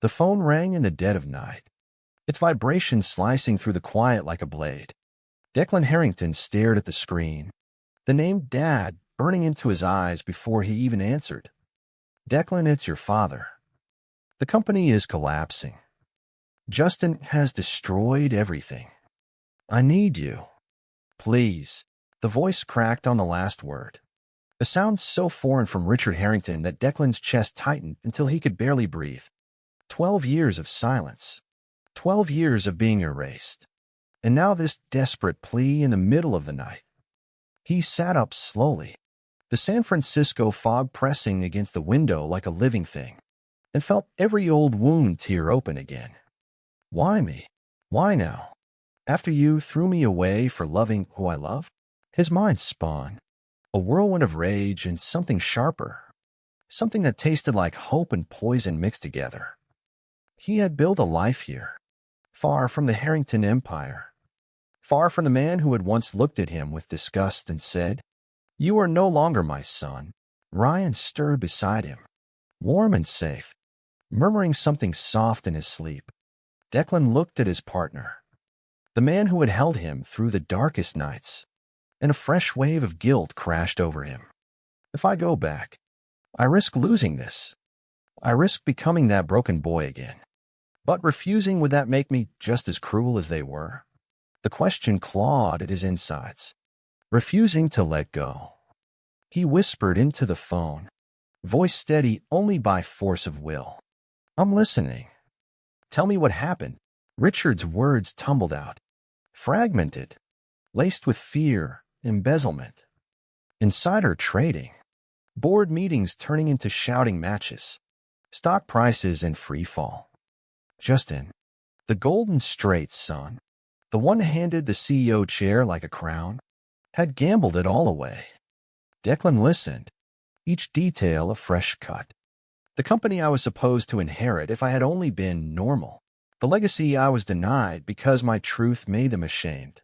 The phone rang in the dead of night, its vibration slicing through the quiet like a blade. Declan Harrington stared at the screen, the name Dad burning into his eyes before he even answered. Declan, it's your father. The company is collapsing. Justin has destroyed everything. I need you. Please. The voice cracked on the last word. A sound so foreign from Richard Harrington that Declan's chest tightened until he could barely breathe. 12 years of silence. 12 years of being erased. And now this desperate plea in the middle of the night. He sat up slowly, the San Francisco fog pressing against the window like a living thing, and felt every old wound tear open again. Why me? Why now? After you threw me away for loving who I love? His mind spun, a whirlwind of rage and something sharper, something that tasted like hope and poison mixed together. He had built a life here, far from the Harrington empire, far from the man who had once looked at him with disgust and said, "You are no longer my son." Ryan stirred beside him, warm and safe, murmuring something soft in his sleep. Declan looked at his partner, the man who had held him through the darkest nights, and a fresh wave of guilt crashed over him. If I go back, I risk losing this. I risk becoming that broken boy again. But refusing, would that make me just as cruel as they were? The question clawed at his insides, refusing to let go. He whispered into the phone, voice steady only by force of will. I'm listening. Tell me what happened. Richard's words tumbled out, fragmented, laced with fear, embezzlement, insider trading, board meetings turning into shouting matches, stock prices in free fall. Justin, the Golden Straits son, the one handed the CEO chair like a crown, had gambled it all away. Declan listened, each detail a fresh cut. The company I was supposed to inherit if I had only been normal. The legacy I was denied because my truth made them ashamed.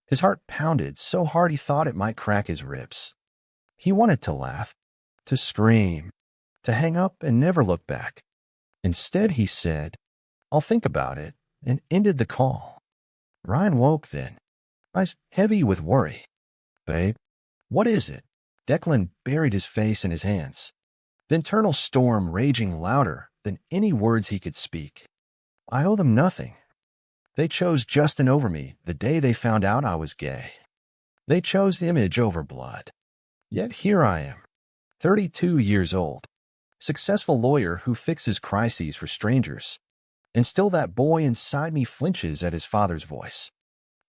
His heart pounded so hard he thought it might crack his ribs. He wanted to laugh, to scream, to hang up and never look back. Instead, he said, "I'll think about it," and ended the call. Ryan woke then, eyes heavy with worry. "Babe, what is it?" Declan buried his face in his hands, the internal storm raging louder than any words he could speak. "I owe them nothing. They chose Justin over me the day they found out I was gay. They chose image over blood. Yet here I am, 32 years old, successful lawyer who fixes crises for strangers. And still that boy inside me flinches at his father's voice."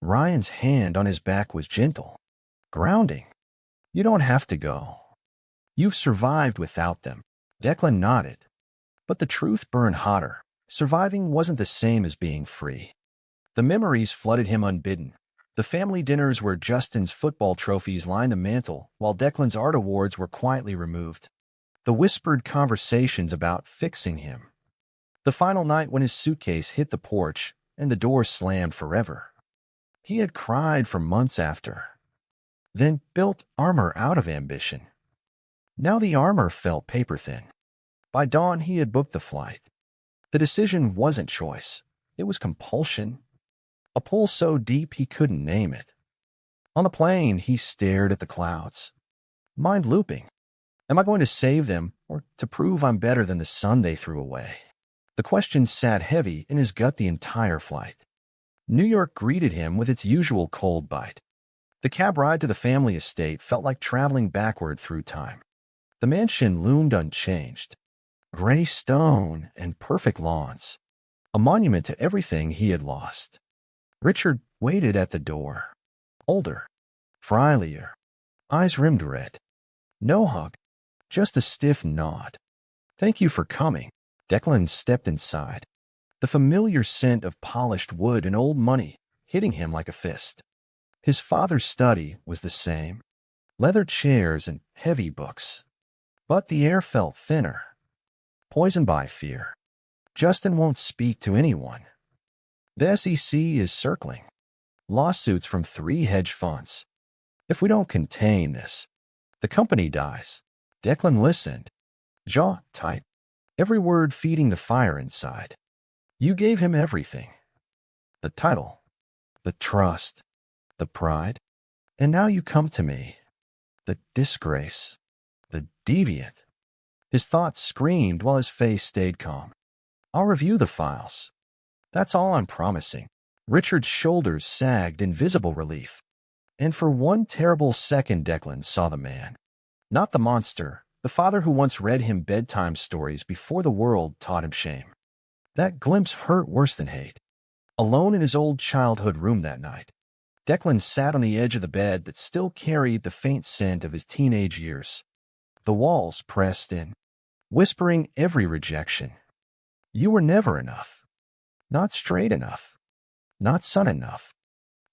Ryan's hand on his back was gentle, grounding. "You don't have to go. You've survived without them." Declan nodded, but the truth burned hotter. Surviving wasn't the same as being free. The memories flooded him unbidden. The family dinners where Justin's football trophies lined the mantel, while Declan's art awards were quietly removed. The whispered conversations about fixing him. The final night when his suitcase hit the porch and the door slammed forever. He had cried for months after, then built armor out of ambition. Now the armor felt paper-thin. By dawn, he had booked the flight. The decision wasn't choice. It was compulsion. A pull so deep he couldn't name it. On the plane, he stared at the clouds, mind looping. Am I going to save them or to prove I'm better than the son they threw away? The question sat heavy in his gut the entire flight. New York greeted him with its usual cold bite. The cab ride to the family estate felt like traveling backward through time. The mansion loomed unchanged, gray stone and perfect lawns, a monument to everything he had lost. Richard waited at the door, older, frielier, eyes rimmed red. No hug, just a stiff nod. "Thank you for coming." Declan stepped inside, the familiar scent of polished wood and old money hitting him like a fist. His father's study was the same, leather chairs and heavy books. But the air felt thinner, poisoned by fear. Justin won't speak to anyone. The SEC is circling. Lawsuits from 3 hedge funds. If we don't contain this, the company dies. Declan listened, jaw tight. every word feeding the fire inside. You gave him everything. The title, the trust, the pride. And now you come to me. The disgrace, the deviant. His thoughts screamed while his face stayed calm. I'll review the files. That's all I'm promising. Richard's shoulders sagged in visible relief. And for one terrible second Declan saw the man. Not the monster, the father who once read him bedtime stories before the world taught him shame. That glimpse hurt worse than hate. Alone in his old childhood room that night, Declan sat on the edge of the bed that still carried the faint scent of his teenage years. The walls pressed in, whispering every rejection. You were never enough. Not straight enough. Not son enough.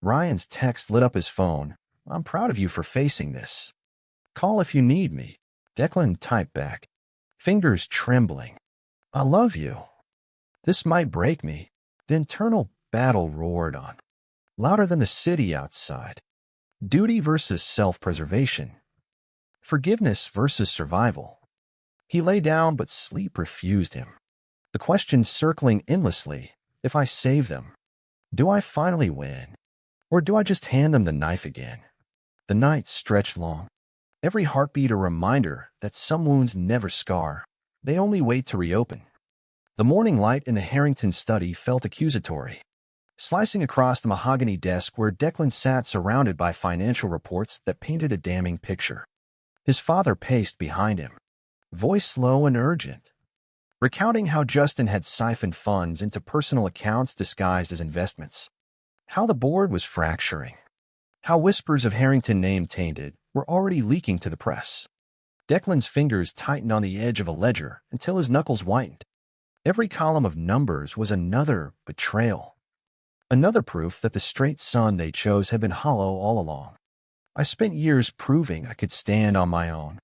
Ryan's text lit up his phone. I'm proud of you for facing this. Call if you need me. Declan typed back, fingers trembling. I love you. This might break me. The internal battle roared on, louder than the city outside. Duty versus self-preservation. Forgiveness versus survival. He lay down, but sleep refused him. The question circling endlessly, if I save them, do I finally win? Or do I just hand them the knife again? The night stretched long. Every heartbeat a reminder that some wounds never scar. They only wait to reopen. The morning light in the Harrington study felt accusatory, slicing across the mahogany desk where Declan sat surrounded by financial reports that painted a damning picture. His father paced behind him, voice low and urgent, recounting how Justin had siphoned funds into personal accounts disguised as investments, how the board was fracturing, how whispers of Harrington name tainted were already leaking to the press. Declan's fingers tightened on the edge of a ledger until his knuckles whitened. Every column of numbers was another betrayal, another proof that the straight son they chose had been hollow all along. I spent years proving I could stand on my own,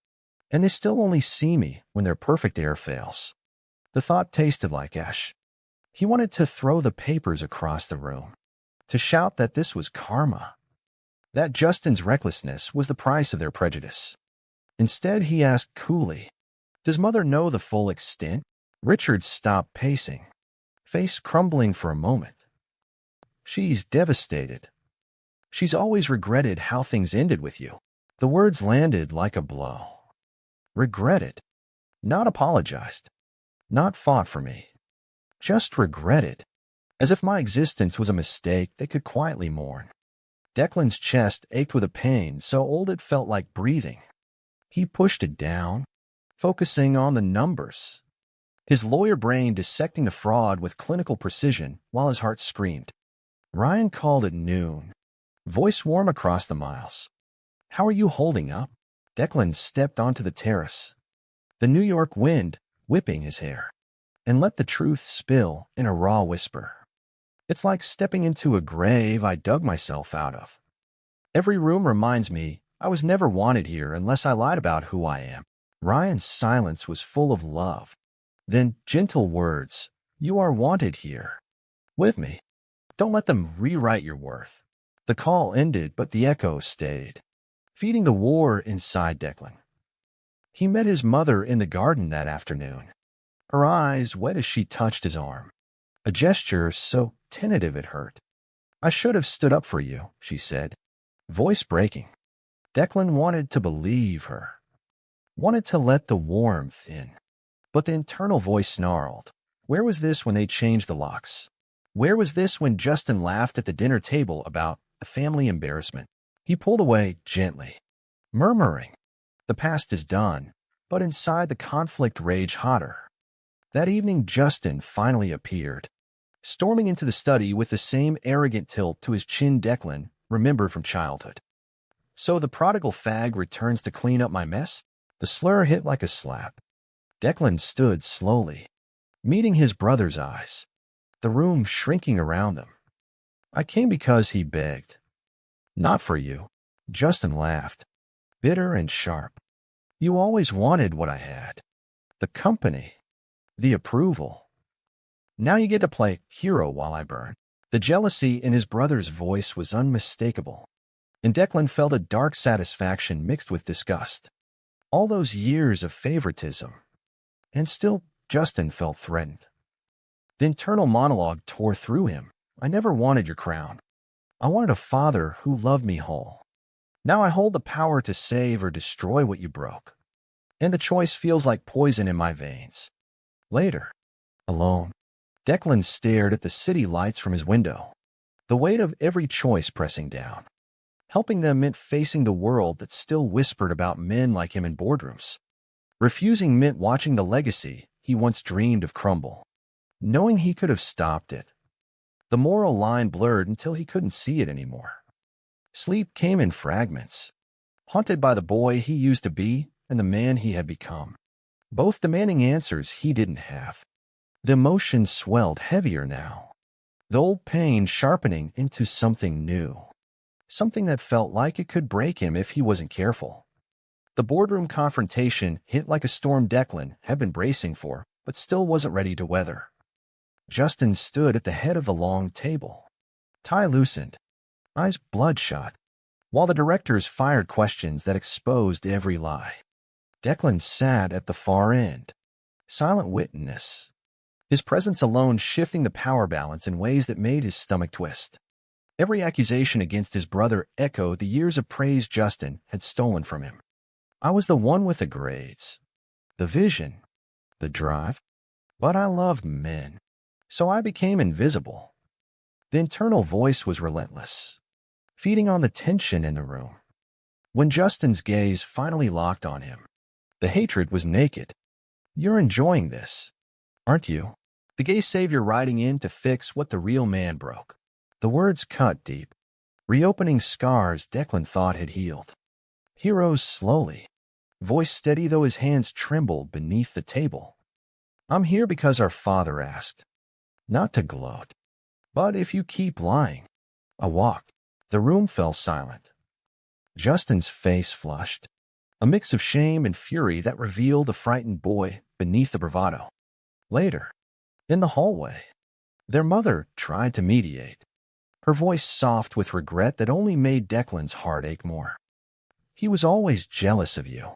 and they still only see me when their perfect air fails. The thought tasted like ash. He wanted to throw the papers across the room, to shout that this was karma, that Justin's recklessness was the price of their prejudice. Instead, he asked coolly, does Mother know the full extent? Richard stopped pacing, face crumbling for a moment. She's devastated. She's always regretted how things ended with you. The words landed like a blow. Regretted. Not apologized. Not fought for me. Just regretted. As if my existence was a mistake they could quietly mourn. Declan's chest ached with a pain so old it felt like breathing. He pushed it down, focusing on the numbers. His lawyer brain dissecting the fraud with clinical precision while his heart screamed. Ryan called at noon, voice warm across the miles. How are you holding up? Declan stepped onto the terrace, the New York wind whipping his hair, and let the truth spill in a raw whisper. It's like stepping into a grave I dug myself out of. Every room reminds me I was never wanted here unless I lied about who I am. Ryan's silence was full of love. Then gentle words, you are wanted here. With me. Don't let them rewrite your worth. The call ended, but the echo stayed, feeding the war inside Declan. He met his mother in the garden that afternoon, her eyes wet as she touched his arm, a gesture so tentative it hurt. I should have stood up for you, she said, voice breaking. Declan wanted to believe her, wanted to let the warmth in. But the internal voice snarled. Where was this when they changed the locks? Where was this when Justin laughed at the dinner table about the family embarrassment? He pulled away gently, murmuring, the past is done, but inside the conflict raged hotter. That evening Justin finally appeared, storming into the study with the same arrogant tilt to his chin Declan remembered from childhood. So the prodigal fag returns to clean up my mess? The slur hit like a slap. Declan stood slowly, meeting his brother's eyes, the room shrinking around them. I came because he begged. Not for you. Justin laughed, bitter and sharp. You always wanted what I had. The company. The approval. Now you get to play hero while I burn. The jealousy in his brother's voice was unmistakable, and Declan felt a dark satisfaction mixed with disgust. All those years of favoritism. And still Justin felt threatened. The internal monologue tore through him. I never wanted your crown. I wanted a father who loved me whole. Now I hold the power to save or destroy what you broke. And the choice feels like poison in my veins. Later, alone, Declan stared at the city lights from his window, the weight of every choice pressing down. Helping them meant facing the world that still whispered about men like him in boardrooms. Refusing meant watching the legacy he once dreamed of crumble. Knowing he could have stopped it. The moral line blurred until he couldn't see it anymore. Sleep came in fragments, haunted by the boy he used to be and the man he had become, both demanding answers he didn't have. The emotion swelled heavier now, the old pain sharpening into something new, something that felt like it could break him if he wasn't careful. The boardroom confrontation hit like a storm Declan had been bracing for, but still wasn't ready to weather. Justin stood at the head of the long table, tie loosened, eyes bloodshot, while the directors fired questions that exposed every lie. Declan sat at the far end, silent witness, his presence alone shifting the power balance in ways that made his stomach twist. Every accusation against his brother echoed the years of praise Justin had stolen from him. I was the one with the grades, the vision, the drive, but I loved men, so I became invisible. The internal voice was relentless, feeding on the tension in the room. When Justin's gaze finally locked on him, the hatred was naked. You're enjoying this, aren't you? The gay savior riding in to fix what the real man broke. The words cut deep, reopening scars Declan thought had healed. He rose slowly, voice steady though his hands trembled beneath the table. I'm here because our father asked, not to gloat, but if you keep lying. I walked. The room fell silent. Justin's face flushed, a mix of shame and fury that revealed a frightened boy beneath the bravado. Later, in the hallway, their mother tried to mediate, her voice soft with regret that only made Declan's heart ache more. He was always jealous of you.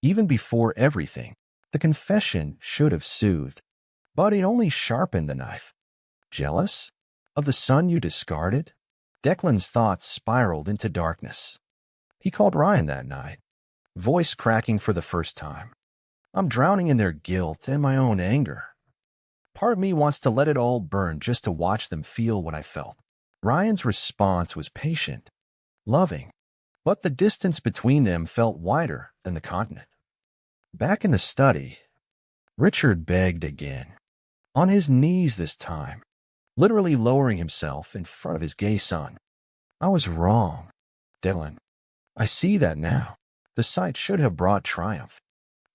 Even before everything, the confession should have soothed, but it only sharpened the knife. Jealous? Of the son you discarded? Declan's thoughts spiraled into darkness. He called Ryan that night, voice cracking for the first time. I'm drowning in their guilt and my own anger. Part of me wants to let it all burn just to watch them feel what I felt. Ryan's response was patient, loving, but the distance between them felt wider than the continent. Back in the study, Richard begged again, on his knees this time, literally lowering himself in front of his gay son. I was wrong, Declan. I see that now. The sight should have brought triumph,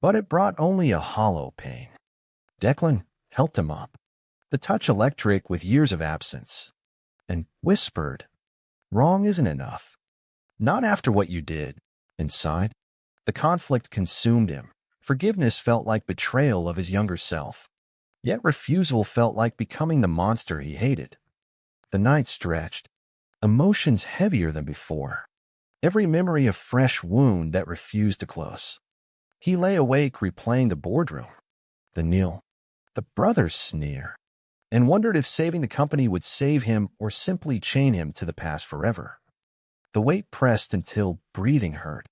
but it brought only a hollow pain. Declan helped him up, the touch electric with years of absence, and whispered, wrong isn't enough. Not after what you did. Inside, the conflict consumed him. Forgiveness felt like betrayal of his younger self, yet refusal felt like becoming the monster he hated. The night stretched, emotions heavier than before, every memory a fresh wound that refused to close. He lay awake replaying the boardroom, the kneel, the brother's sneer, and wondered if saving the company would save him or simply chain him to the past forever. The weight pressed until breathing hurt,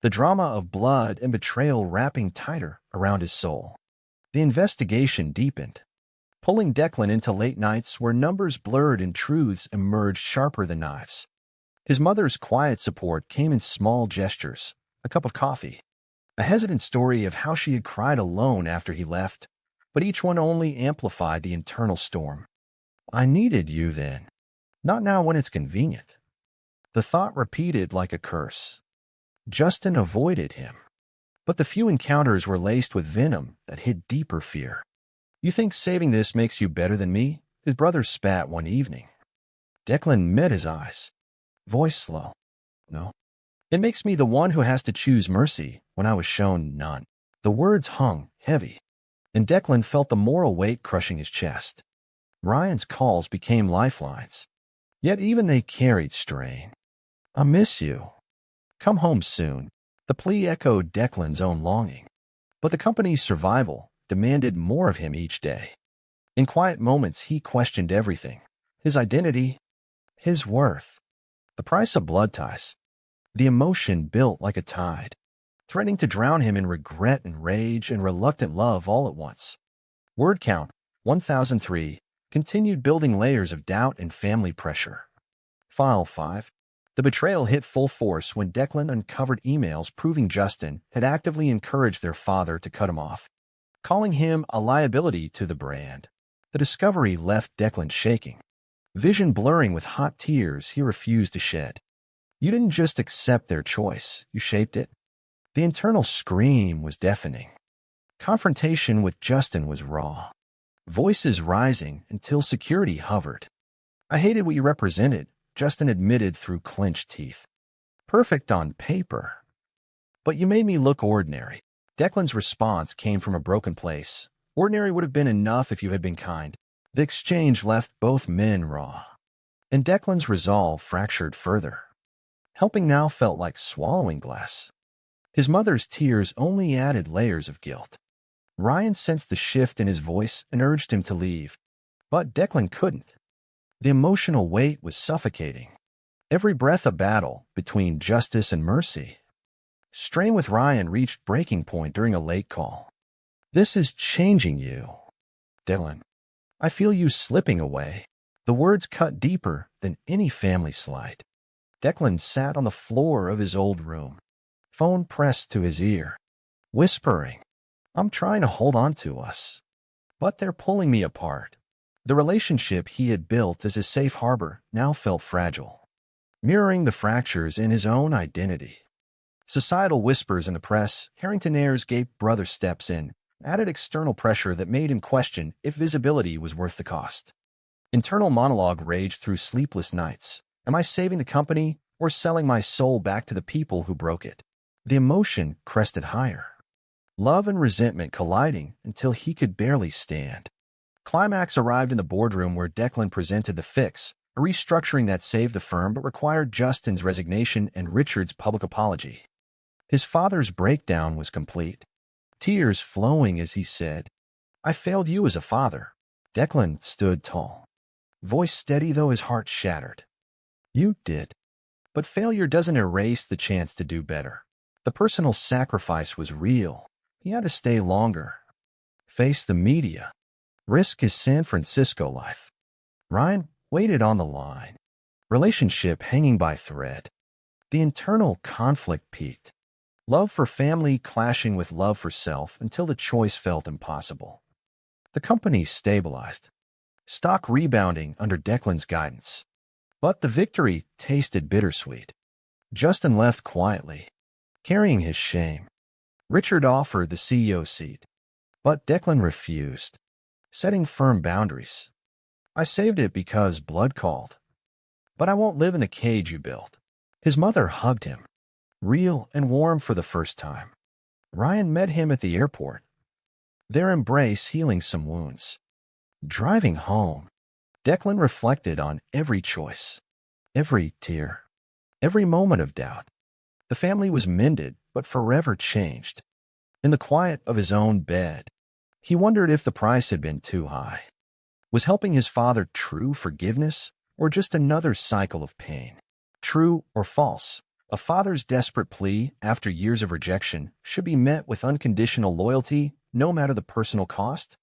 the drama of blood and betrayal wrapping tighter around his soul. The investigation deepened, pulling Declan into late nights where numbers blurred and truths emerged sharper than knives. His mother's quiet support came in small gestures, a cup of coffee, a hesitant story of how she had cried alone after he left, but each one only amplified the internal storm. I needed you then, not now when it's convenient. The thought repeated like a curse. Justin avoided him, but the few encounters were laced with venom that hid deeper fear. You think saving this makes you better than me? His brother spat one evening. Declan met his eyes, voice slow. No. It makes me the one who has to choose mercy when I was shown none. The words hung heavy, and Declan felt the moral weight crushing his chest. Ryan's calls became lifelines, yet even they carried strain. I miss you. Come home soon. The plea echoed Declan's own longing. But the company's survival demanded more of him each day. In quiet moments, he questioned everything: his identity, his worth, the price of blood ties. The emotion built like a tide, threatening to drown him in regret and rage and reluctant love all at once. Word count 1003 continued building layers of doubt and family pressure. File 5. The betrayal hit full force when Declan uncovered emails proving Justin had actively encouraged their father to cut him off, calling him a liability to the brand. The discovery left Declan shaking, vision blurring with hot tears he refused to shed. You didn't just accept their choice, you shaped it. The internal scream was deafening. Confrontation with Justin was raw, voices rising until security hovered. I hated what you represented, Justin admitted through clenched teeth. Perfect on paper, but you made me look ordinary. Declan's response came from a broken place. Ordinary would have been enough if you had been kind. The exchange left both men raw, and Declan's resolve fractured further. Helping now felt like swallowing glass. His mother's tears only added layers of guilt. Ryan sensed the shift in his voice and urged him to leave, but Declan couldn't. The emotional weight was suffocating. Every breath a battle between justice and mercy. Strain with Ryan reached breaking point during a late call. This is changing you, Declan. I feel you slipping away. The words cut deeper than any family slight. Declan sat on the floor of his old room, phone pressed to his ear, whispering, I'm trying to hold on to us, but they're pulling me apart. The relationship he had built as a safe harbor now felt fragile, mirroring the fractures in his own identity. Societal whispers in the press, Harrington Ayers' gay brother steps in, added external pressure that made him question if visibility was worth the cost. Internal monologue raged through sleepless nights. Am I saving the company or selling my soul back to the people who broke it? The emotion crested higher, love and resentment colliding until he could barely stand. Climax arrived in the boardroom where Declan presented the fix, a restructuring that saved the firm but required Justin's resignation and Richard's public apology. His father's breakdown was complete, tears flowing as he said, I failed you as a father. Declan stood tall, voice steady though his heart shattered. You did. But failure doesn't erase the chance to do better. The personal sacrifice was real. He had to stay longer, face the media, risk his San Francisco life. Ryan waited on the line, relationship hanging by thread. The internal conflict peaked, love for family clashing with love for self until the choice felt impossible. The company stabilized, stock rebounding under Declan's guidance. But the victory tasted bittersweet. Justin left quietly, carrying his shame. Richard offered the CEO seat, but Declan refused, setting firm boundaries. I saved it because blood called, but I won't live in the cage you built. His mother hugged him, real and warm for the first time. Ryan met him at the airport, their embrace healing some wounds. Driving home, Declan reflected on every choice, every tear, every moment of doubt. The family was mended, but forever changed. In the quiet of his own bed, he wondered if the price had been too high. Was helping his father true forgiveness, or just another cycle of pain? True or false? A father's desperate plea after years of rejection should be met with unconditional loyalty, no matter the personal cost.